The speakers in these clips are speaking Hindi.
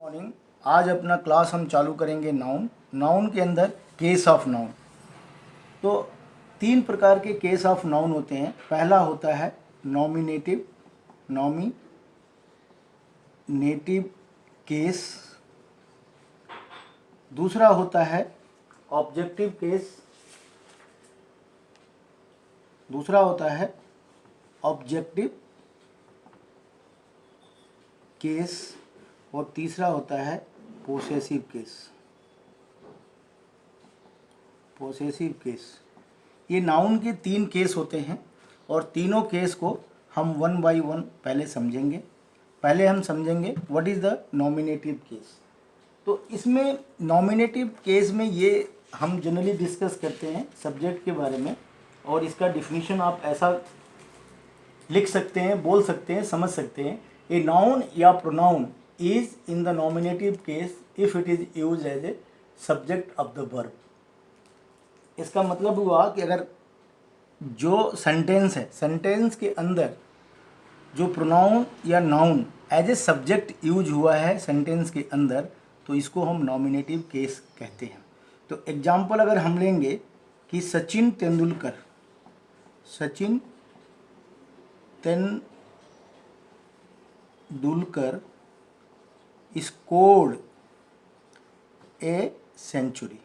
मॉर्निंग। आज अपना क्लास हम चालू करेंगे नाउन के अंदर केस ऑफ नाउन। तो तीन प्रकार के केस ऑफ नाउन होते हैं। पहला होता है नॉमिनेटिव केस, दूसरा होता है ऑब्जेक्टिव केस, दूसरा होता है ऑब्जेक्टिव केस और तीसरा होता है पोसेसिव केस। ये नाउन के तीन केस होते हैं और तीनों केस को हम वन बाय वन पहले समझेंगे। पहले हम समझेंगे what is the nominative case. तो इसमें नॉमिनेटिव केस में ये हम जनरली डिस्कस करते हैं सब्जेक्ट के बारे में, और इसका डिफिनीशन आप ऐसा लिख सकते हैं, बोल सकते हैं, समझ सकते हैं। ए नाउन या pronoun is in the nominative case if it is used as a subject of the verb। इसका मतलब हुआ कि अगर जो सेंटेंस है, सेंटेंस के अंदर जो प्रोनाउन या noun as a subject use हुआ है सेंटेंस के अंदर, तो इसको हम नॉमिनेटिव केस कहते हैं। तो एग्जाम्पल अगर हम लेंगे कि Sachin Tendulkar scored a century।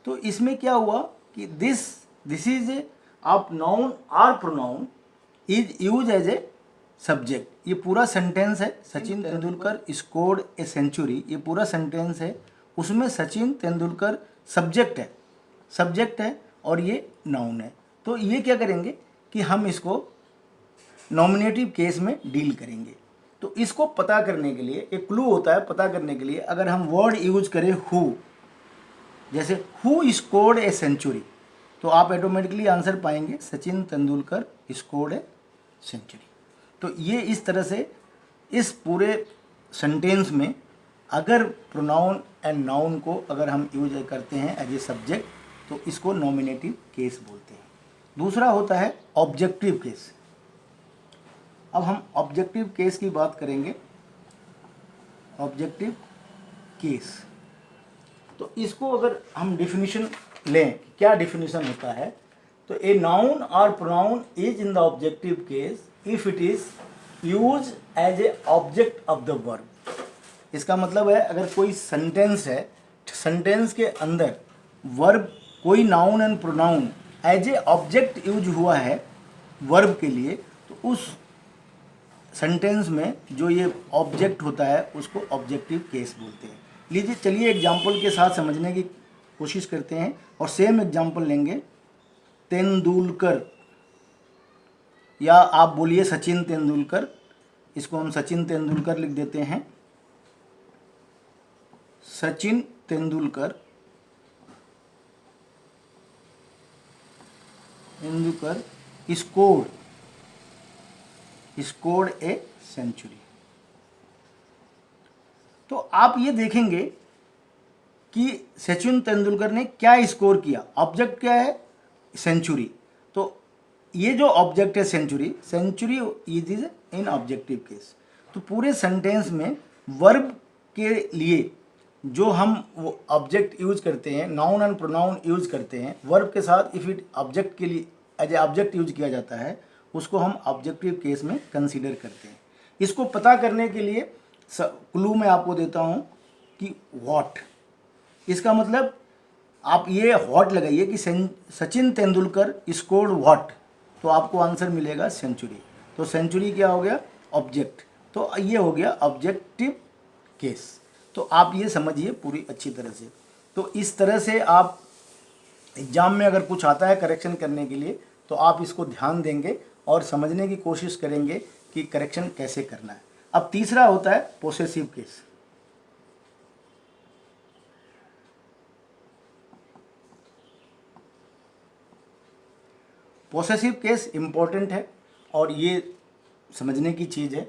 तो इसमें क्या हुआ कि this is a of noun और pronoun is use as a subject. ये पूरा सेंटेंस है, Sachin Tendulkar scored a century, ये पूरा सेंटेंस है। उसमें सचिन तेंदुलकर सब्जेक्ट है और ये नाउन है। तो ये क्या करेंगे कि हम इसको नॉमिनेटिव केस में डील करेंगे। तो इसको पता करने के लिए एक क्लू होता है, पता करने के लिए अगर हम वर्ड यूज करें हु, जैसे हु स्कोर्ड ए सेंचुरी, तो आप ऑटोमेटिकली आंसर पाएंगे Sachin Tendulkar scored a century. तो ये इस तरह से इस पूरे सेंटेंस में अगर प्रोनाउन एंड नाउन को अगर हम यूज करते हैं एज ए सब्जेक्ट, तो इसको नॉमिनेटिव केस बोलते हैं। दूसरा होता है ऑब्जेक्टिव केस। अब हम ऑब्जेक्टिव केस की बात करेंगे। ऑब्जेक्टिव केस, तो इसको अगर हम डिफिनीशन लें, क्या डिफिनीशन होता है, तो ए नाउन और pronoun is in the objective case if it is use as a object of the verb. इसका मतलब है अगर कोई सेंटेंस है, सेंटेंस के अंदर वर्ब, कोई noun and pronoun as a object use हुआ है वर्ब के लिए, तो उस सेंटेंस में जो ये ऑब्जेक्ट होता है उसको ऑब्जेक्टिव केस बोलते हैं। लीजिए, चलिए एग्जाम्पल के साथ समझने की कोशिश करते हैं और सेम एग्जाम्पल लेंगे। तेंदुलकर, या आप बोलिए सचिन तेंदुलकर, इसको हम सचिन तेंदुलकर लिख देते हैं। Sachin Tendulkar scored a century. तो आप ये देखेंगे कि सचिन तेंदुलकर ने क्या स्कोर किया। ऑब्जेक्ट क्या है? सेंचुरी। तो ये जो ऑब्जेक्ट है century is in objective case. तो पूरे सेंटेंस में वर्ब के लिए जो हम वो ऑब्जेक्ट यूज करते हैं, नाउन एंड प्रोनाउन यूज करते हैं, वर्ब के साथ इफ इट ऑब्जेक्ट के लिए एज ए ऑब्जेक्ट यूज किया जाता है, उसको हम ऑब्जेक्टिव केस में कंसीडर करते हैं। इसको पता करने के लिए क्लू मैं आपको देता हूं कि व्हाट, इसका मतलब आप ये व्हाट लगाइए कि सचिन तेंदुलकर स्कोर्ड व्हाट, तो आपको आंसर मिलेगा सेंचुरी। तो सेंचुरी क्या हो गया? ऑब्जेक्ट। तो ये हो गया ऑब्जेक्टिव केस। तो आप ये समझिए पूरी अच्छी तरह से। तो इस तरह से आप एग्जाम में अगर कुछ आता है करेक्शन करने के लिए, तो आप इसको ध्यान देंगे और समझने की कोशिश करेंगे कि करेक्शन कैसे करना है। अब तीसरा होता है possessive case. Possessive case important है और ये समझने की चीज़ है।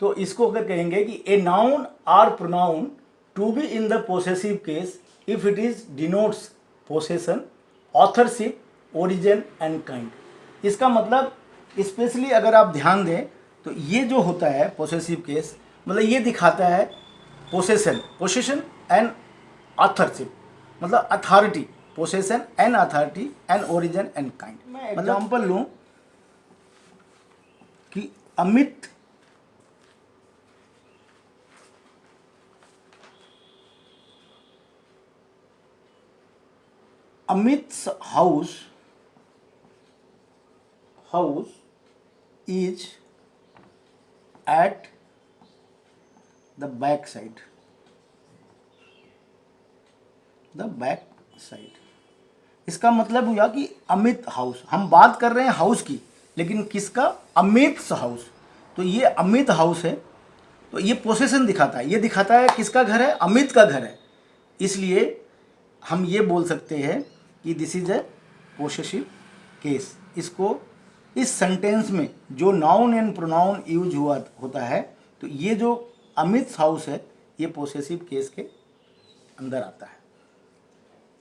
तो इसको अगर कहेंगे कि ए नाउन और pronoun to be in the possessive case if it is denotes possession, authorship, origin and kind. इसका मतलब स्पेशली अगर आप ध्यान दें तो तो ये जो होता है पोसेसिव केस, मतलब ये दिखाता है पोसेशन एंड ऑथरशिप, मतलब authority, possession and authority and origin and kind. मैं एग्जाम्पल लूँ कि Amit's house is at the back side. इसका मतलब हुआ कि अमित हाउस, हम बात कर रहे हैं हाउस की, लेकिन किसका? अमित्स हाउस। तो ये अमित हाउस है, तो ये पोसेशन दिखाता है, ये दिखाता है किसका घर है? अमित का घर है। इसलिए हम ये बोल सकते हैं कि this is A possessive case. इसको इस सेंटेंस में जो नाउन एंड प्रोनाउन यूज होता है, तो ये जो अमित हाउस है ये पोसेसिव केस के अंदर आता है।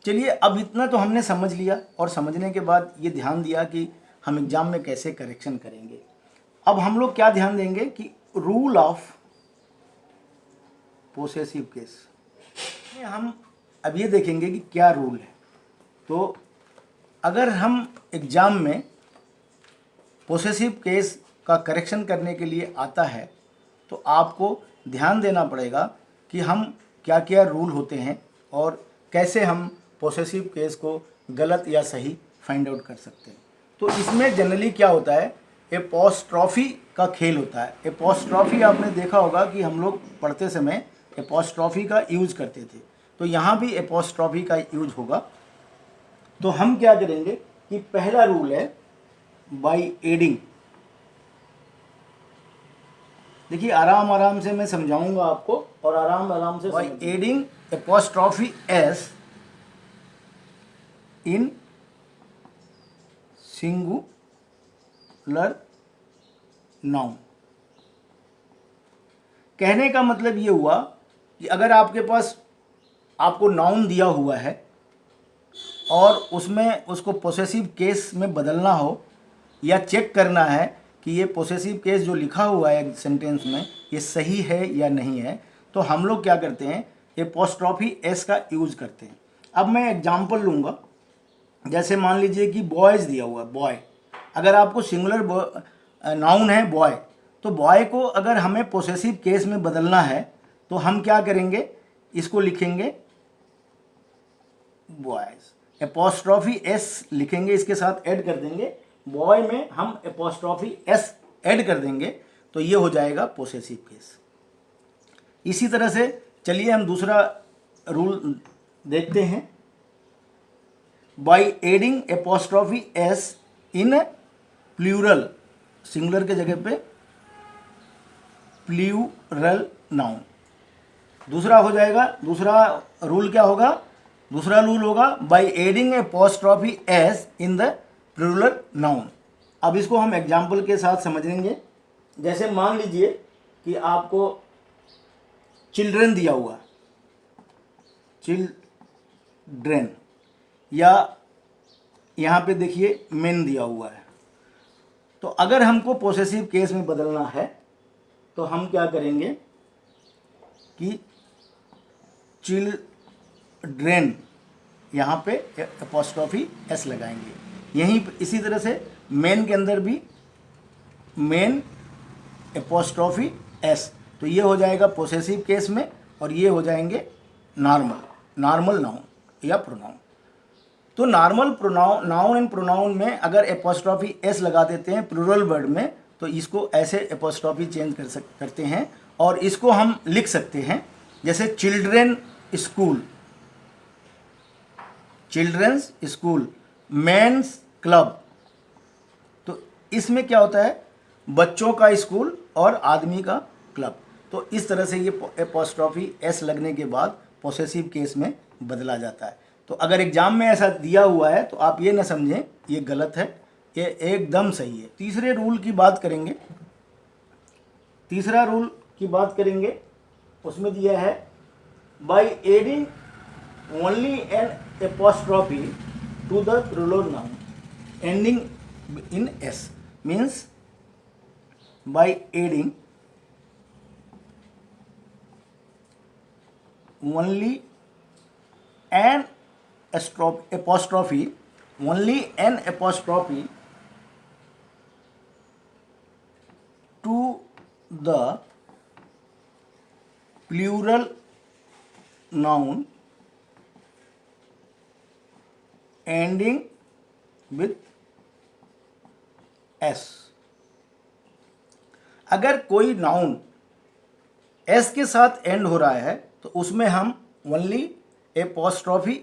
चलिए, अब इतना तो हमने समझ लिया, और समझने के बाद ये ध्यान दिया कि हम एग्जाम में कैसे करेक्शन करेंगे। अब हम लोग क्या ध्यान देंगे कि रूल ऑफ पोसेसिव केस में हम अब ये देखेंगे कि क्या रूल है। तो अगर हम एग्जाम में पोसेसिव केस का करेक्शन करने के लिए आता है, तो आपको ध्यान देना पड़ेगा कि हम क्या क्या रूल होते हैं और कैसे हम पोसेसिव केस को गलत या सही फाइंड आउट कर सकते हैं। तो इसमें जनरली क्या होता है, एपोस्ट्रॉफी का खेल होता है। एपोस्ट्रॉफी आपने देखा होगा कि हम लोग पढ़ते समय एपोस्ट्रॉफी का यूज करते थे, तो यहाँ भी एपोस्ट्रॉफी का यूज होगा। तो हम क्या करेंगे कि पहला रूल है बाय एडिंग। देखिए, आराम आराम से मैं समझाऊंगा आपको, और आराम आराम से बाय एडिंग एपोस्ट्रॉफी एस इन सिंगुलर नाउन। कहने का मतलब ये हुआ कि अगर आपके पास आपको नाउन दिया हुआ है और उसमें उसको पोसेसिव केस में बदलना हो या चेक करना है कि ये पोसेसिव केस जो लिखा हुआ है सेंटेंस में ये सही है या नहीं है, तो हम लोग क्या करते हैं, एपोस्ट्रॉफी एस का यूज करते हैं। अब मैं एग्जांपल लूँगा, जैसे मान लीजिए कि बॉयज़ दिया हुआ है, बॉय। अगर आपको सिंगुलर नाउन है बॉय, तो बॉय को अगर हमें पोसेसिव केस में बदलना है तो हम क्या करेंगे, इसको लिखेंगे बॉयज़, एपोस्ट्रॉफी एस लिखेंगे, इसके साथ ऐड कर देंगे, बॉय में हम एपोस्ट्रॉफी एस ऐड कर देंगे, तो ये हो जाएगा पोसेसिव केस। इसी तरह से चलिए हम दूसरा रूल देखते हैं, by adding apostrophe s in plural, singular के जगह पे प्लूरल नाउन। दूसरा हो जाएगा, दूसरा रूल क्या होगा, दूसरा रूल होगा by adding apostrophe s in the plural noun. अब इसको हम एग्जाम्पल के साथ समझेंगे। जैसे मान लीजिए कि आपको चिल्ड्रन दिया हुआ, चिल्ड्रन, या यहाँ पे देखिए मेन दिया हुआ है। तो अगर हमको पोसेसिव केस में बदलना है तो हम क्या करेंगे कि चिल्ड्रेन, यहाँ पे एपोस्ट्रॉफी एस लगाएंगे। यहीं इसी तरह से मेन के अंदर भी मेन एपोस्ट्रॉफी एस, तो ये हो जाएगा पोसेसिव केस में, और ये हो जाएंगे नॉर्मल नाउन या प्रोनाउन। तो normal pronoun, noun and pronoun में अगर एपोस्ट्रॉफी एस लगा देते हैं प्लूरल वर्ड में, तो इसको ऐसे एपोस्ट्रॉफी चेंज करते हैं, और इसको हम लिख सकते हैं जैसे children school, children's school, men's club. तो इसमें क्या होता है, बच्चों का स्कूल और आदमी का क्लब। तो इस तरह से ये एपोस्ट्रॉफी एस लगने के बाद पोसेसिव केस में बदला जाता है। तो अगर एग्जाम में ऐसा दिया हुआ है तो आप ये ना समझें ये गलत है, ये एकदम सही है। तीसरे रूल की बात करेंगे, तीसरा रूल की बात करेंगे, उसमें दिया है by adding only an apostrophe to the plural noun ending in s, means by adding only an apostrophe, only an apostrophe to the plural noun ending with s। अगर कोई नाउन एस के साथ एंड हो रहा है तो उसमें हम ओनली एपोस्ट्रॉफी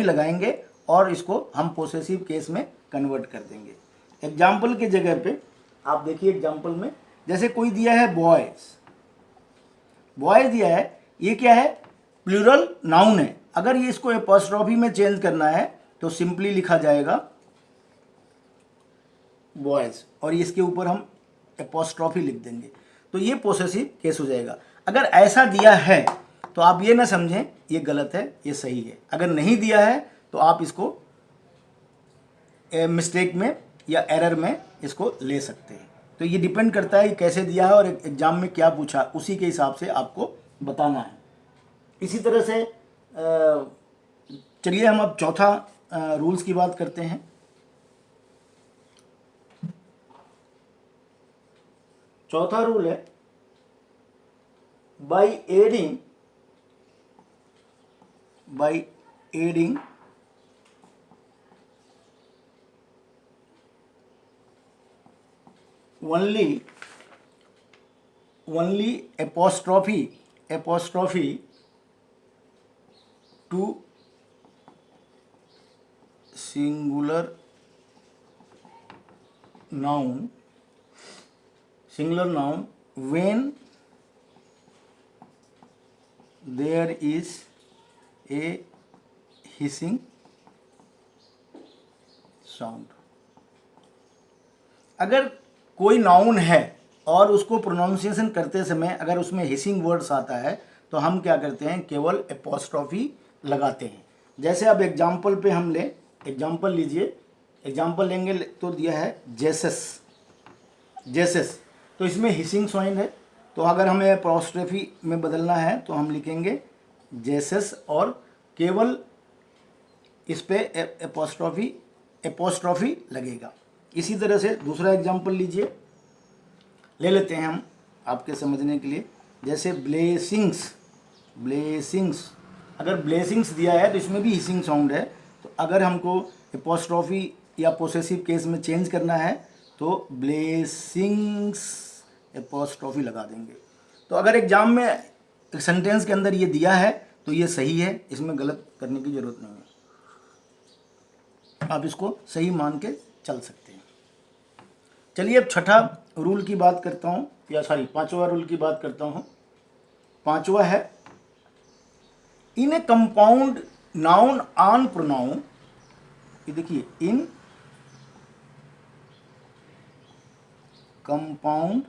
लगाएंगे और इसको हम पोसेसिव केस में कन्वर्ट कर देंगे। एग्जाम्पल के जगह पे आप देखिए, एग्जाम्पल में जैसे कोई दिया है बॉयज, बॉयज दिया है, ये क्या है, प्लूरल नाउन है। अगर ये इसको एपोस्ट्रॉफी में चेंज करना है तो सिंपली लिखा जाएगा बॉयज और इसके ऊपर हम एपोस्ट्रॉफी लिख देंगे, तो ये पोसेसिव केस हो जाएगा। अगर ऐसा दिया है तो आप ये ना समझें ये गलत है, ये सही है। अगर नहीं दिया है तो आप इसको मिस्टेक में या एरर में इसको ले सकते हैं। तो ये डिपेंड करता है कि कैसे दिया है और एग्जाम में क्या पूछा, उसी के हिसाब से आपको बताना है। इसी तरह से चलिए हम अब चौथा रूल्स की बात करते हैं। चौथा रूल है by adding only apostrophe to singular noun when there is a hissing sound। अगर कोई नाउन है और उसको प्रोनाउंसिएशन करते समय अगर उसमें हिसिंग वर्ड्स आता है तो हम क्या करते हैं, केवल एपोस्ट्रॉफी लगाते हैं। जैसे अब एग्जाम्पल पे हम ले, एग्जाम्पल लीजिए, एग्जाम्पल लेंगे तो दिया है जेसस, तो इसमें हिसिंग साउंड है, तो अगर हमें एपोस्ट्रॉफी में बदलना है तो हम लिखेंगे जेसस और केवल इस पे एपोस्ट्रॉफी लगेगा। इसी तरह से दूसरा एग्जाम्पल लीजिए, ले लेते हैं हम आपके समझने के लिए। जैसे ब्लेसिंग्स, अगर ब्लेसिंग्स दिया है तो इसमें भी हिसिंग साउंड है, तो अगर हमको एपोस्ट्रॉफी या पोसेसिव केस में चेंज करना है तो ब्लेसिंग्स एपोस्ट्रॉफी लगा देंगे। तो अगर एग्जाम में सेंटेंस के अंदर ये दिया है तो ये सही है, इसमें गलत करने की ज़रूरत नहीं है, आप इसको सही मान के चल सकते हैं। चलिए अब छठा रूल की बात करता हूँ, या सॉरी पांचवा रूल की बात करता हूँ। पांचवा है in a compound noun on pronoun, ये देखिए, in compound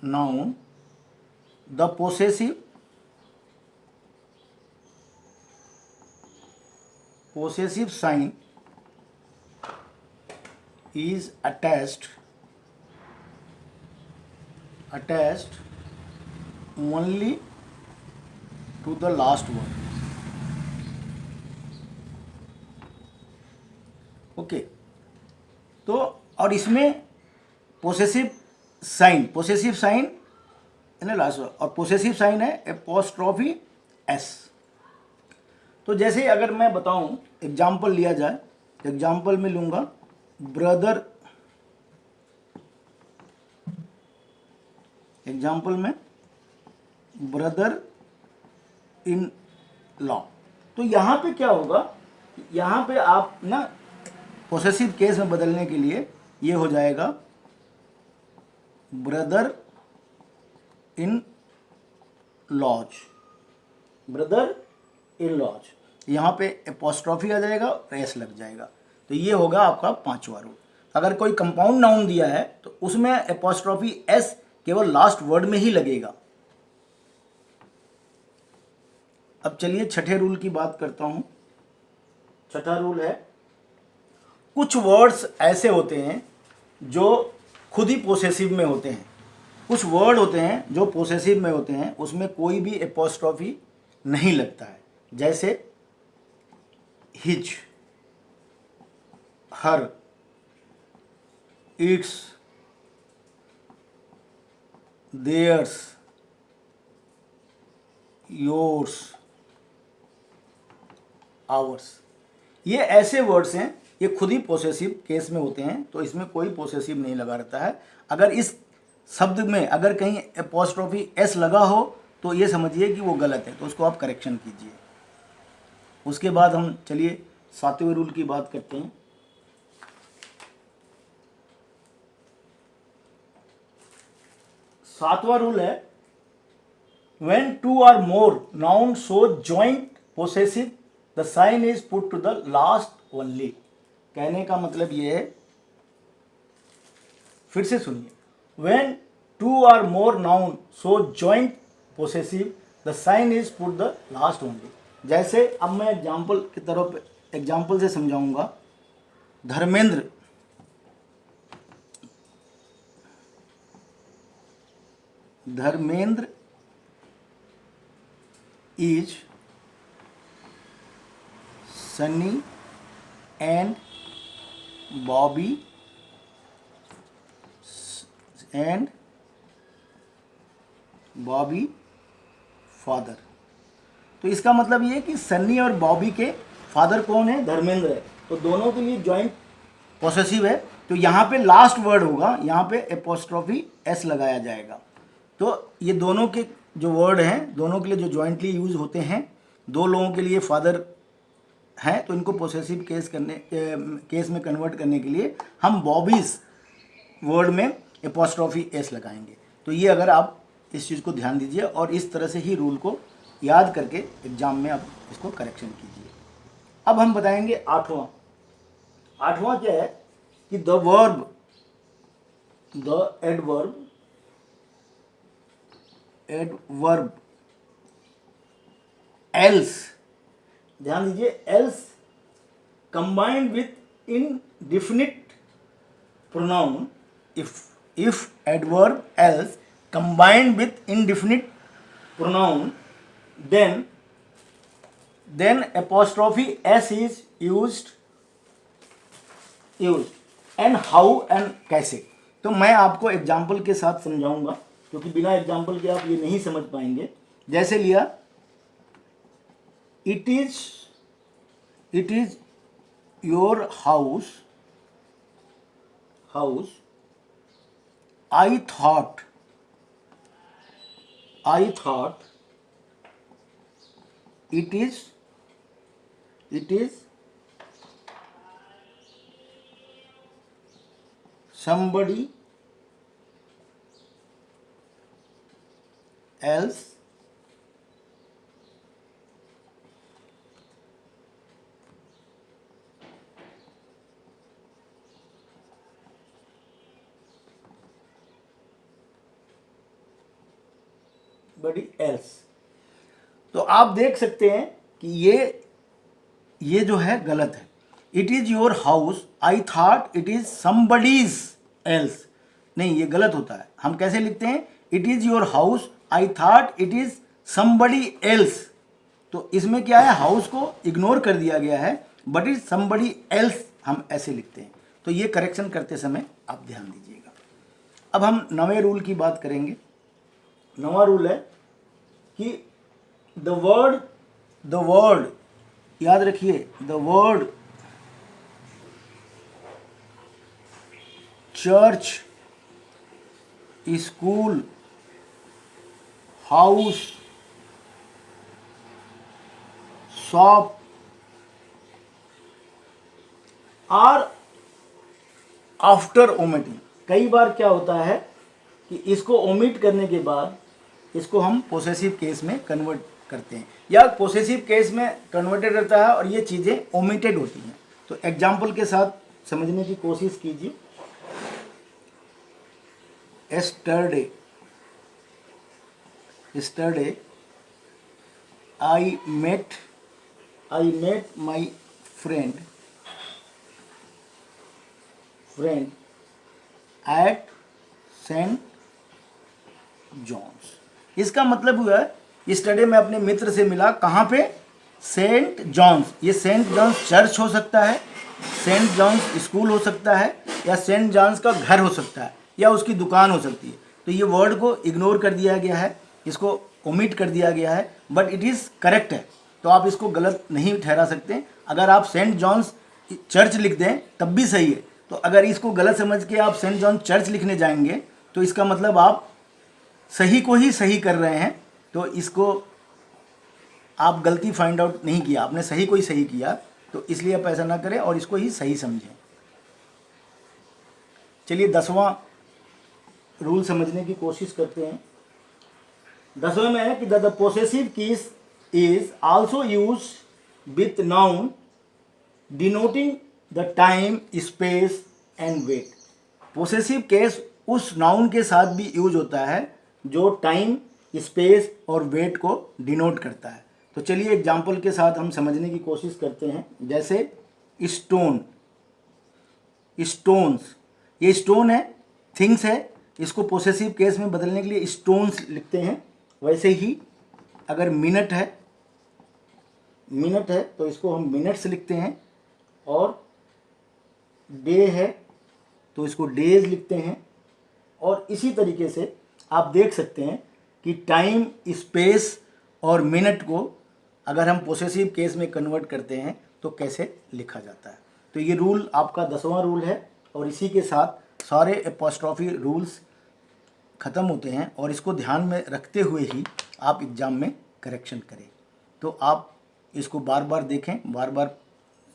noun the possessive sign is attached only to the last word। Okay, तो और इसमें पोसेसिव साइन है ना लास्ट, और पोसेसिव साइन है एपोस्ट्रॉफी एस। तो जैसे अगर मैं बताऊं, एग्जाम्पल लिया जाए, एग्जाम्पल में लूंगा ब्रदर, एग्जाम्पल में ब्रदर इन लॉ, तो यहाँ पे क्या होगा, यहाँ पे आप ना पोसेसिव केस में बदलने के लिए ये हो जाएगा ब्रदर इन लॉज, यहाँ पे एपोस्ट्रॉफी आ जाएगा और एस लग जाएगा। तो ये होगा आपका पांचवा रूल। अगर कोई कंपाउंड नाउन दिया है तो उसमें एपोस्ट्रॉफी एस केवल लास्ट वर्ड में ही लगेगा। अब चलिए छठे रूल की बात करता हूं। छठा रूल है, कुछ वर्ड्स ऐसे होते हैं जो खुद ही पोसेसिव में होते हैं। कुछ वर्ड होते हैं जो पोसेसिव में होते हैं, उसमें कोई भी एपोस्ट्रॉफी नहीं लगता है, जैसे his, her, its, theirs, yours, ours. ये ऐसे वर्ड्स हैं, ये खुद ही पोसेसिव केस में होते हैं, तो इसमें कोई पोसेसिव नहीं लगा रहता है। अगर इस शब्द में अगर कहीं एपोस्ट्रॉफी एस लगा हो तो ये समझिए कि वो गलत है, तो उसको आप करेक्शन कीजिए। उसके बाद हम चलिए 7वें रूल की बात करते हैं। 7वां रूल है when two or more nouns show joint possessive the sign is put to the last only। कहने का मतलब ये है, फिर से सुनिए, when two or more noun show joint possessive the sign is put the last only। जैसे अब मैं एग्जाम्पल की तरफ एग्जाम्पल से समझाऊंगा। Dharmendra, Dharmendra is Sunny and Bobby father. तो इसका मतलब ये है कि सन्नी और बॉबी के फादर कौन है? धर्मेंद्र है। तो दोनों के लिए जॉइंट पॉसेसिव है, तो यहाँ पे लास्ट वर्ड होगा, यहाँ पे एपोस्ट्रॉफी एस लगाया जाएगा। तो ये दोनों के जो वर्ड हैं, दोनों के लिए जो जॉइंटली यूज होते हैं, दो लोगों के लिए फादर हैं, तो इनको पोसेसिव केस में कन्वर्ट करने के लिए हम बॉबीज वर्ड में एपोस्ट्रॉफी एस लगाएंगे। तो ये अगर आप इस चीज़ को ध्यान दीजिए और इस तरह से ही रूल को याद करके एग्जाम में आप इसको करेक्शन कीजिए। अब हम बताएंगे आठवां क्या है कि the verb, the adverb else, ध्यान दीजिए, else combined with indefinite pronoun, if adverb else combined with indefinite pronoun, then apostrophe s is used and how and कैसे। तो मैं आपको एग्जाम्पल के साथ समझाऊंगा, क्योंकि बिना एग्जाम्पल के आप ये नहीं समझ पाएंगे। जैसे लिया, it is your house, I thought it is somebody else body else. तो आप देख सकते हैं कि ये जो है गलत है। It is your house, I thought it is somebody's else, नहीं, ये गलत होता है। हम कैसे लिखते हैं? It is your house, I thought it is somebody else. तो इसमें क्या है, हाउस को इग्नोर कर दिया गया है, बट इज समबडी एल्स हम ऐसे लिखते हैं। तो ये करेक्शन करते समय आप ध्यान दीजिएगा। अब हम 9वें रूल की बात करेंगे। 9वां रूल है कि द वर्ड, याद रखिए, the word church, school, house, shop are after omitting. कई बार क्या होता है कि इसको ओमिट करने के बाद इसको हम पोसेसिव केस में कन्वर्ट करते हैं, या पोसेसिव केस में कन्वर्टेड रहता है और ये चीज़ें ओमिटेड होती हैं। तो एग्जाम्पल के साथ समझने की कोशिश कीजिए। yesterday I met my friend at Saint John's. इसका मतलब हुआ yesterday मैं अपने मित्र से मिला, कहाँ पे? Saint John's. ये सेंट जॉन्स चर्च हो सकता है, सेंट जॉन्स स्कूल हो सकता है, या सेंट जॉन्स का घर हो सकता है, या उसकी दुकान हो सकती है। तो ये वर्ड को इग्नोर कर दिया गया है, इसको ओमिट कर दिया गया है, बट इट इज़ करेक्ट है। तो आप इसको गलत नहीं ठहरा सकते। अगर आप सेंट जॉन्स चर्च लिख दें तब भी सही है। तो अगर इसको गलत समझ के आप सेंट जॉन चर्च लिखने जाएंगे तो इसका मतलब आप सही को ही सही कर रहे हैं। तो इसको आप गलती फाइंड आउट नहीं किया, आपने सही को ही सही किया। तो इसलिए आप ऐसा ना करें और इसको ही सही समझें। चलिए 10वां रूल समझने की कोशिश करते हैं। 10वें में है कि the possessive case is also use with noun denoting the time, space and weight. Possessive case उस नाउन के साथ भी यूज होता है जो टाइम, स्पेस और वेट को डिनोट करता है। तो चलिए एग्जाम्पल के साथ हम समझने की कोशिश करते हैं। जैसे स्टोन, स्टोन्स, ये स्टोन है, थिंग्स है, इसको पोसेसिव केस में बदलने के लिए स्टोन्स लिखते हैं। वैसे ही अगर मिनट है, मिनट है तो इसको हम मिनट्स लिखते हैं, और डे है तो इसको डेज लिखते हैं। और इसी तरीके से आप देख सकते हैं कि टाइम, स्पेस और मिनट को अगर हम पोसेसिव केस में कन्वर्ट करते हैं तो कैसे लिखा जाता है। तो ये रूल आपका 10वां रूल है, और इसी के साथ सारे एपोस्ट्रॉफी रूल्स ख़त्म होते हैं। और इसको ध्यान में रखते हुए ही आप एग्ज़ाम में करेक्शन करें। तो आप इसको बार बार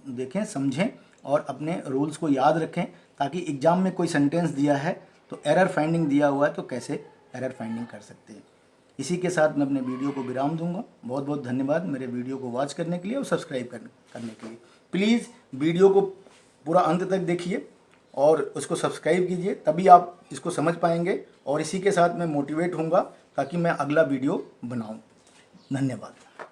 देखें, समझें और अपने रूल्स को याद रखें, ताकि एग्ज़ाम में कोई सेंटेंस दिया है तो एरर फाइंडिंग दिया हुआ है तो कैसे एरर फाइंडिंग कर सकते हैं। इसी के साथ मैं अपने वीडियो को विराम दूंगा। बहुत बहुत धन्यवाद मेरे वीडियो को वॉच करने के लिए और सब्सक्राइब करने के लिए। प्लीज़ वीडियो को पूरा अंत तक देखिए और उसको सब्सक्राइब कीजिए, तभी आप इसको समझ पाएंगे। और इसी के साथ मैं मोटिवेट होऊंगा ताकि मैं अगला वीडियो बनाऊं। धन्यवाद।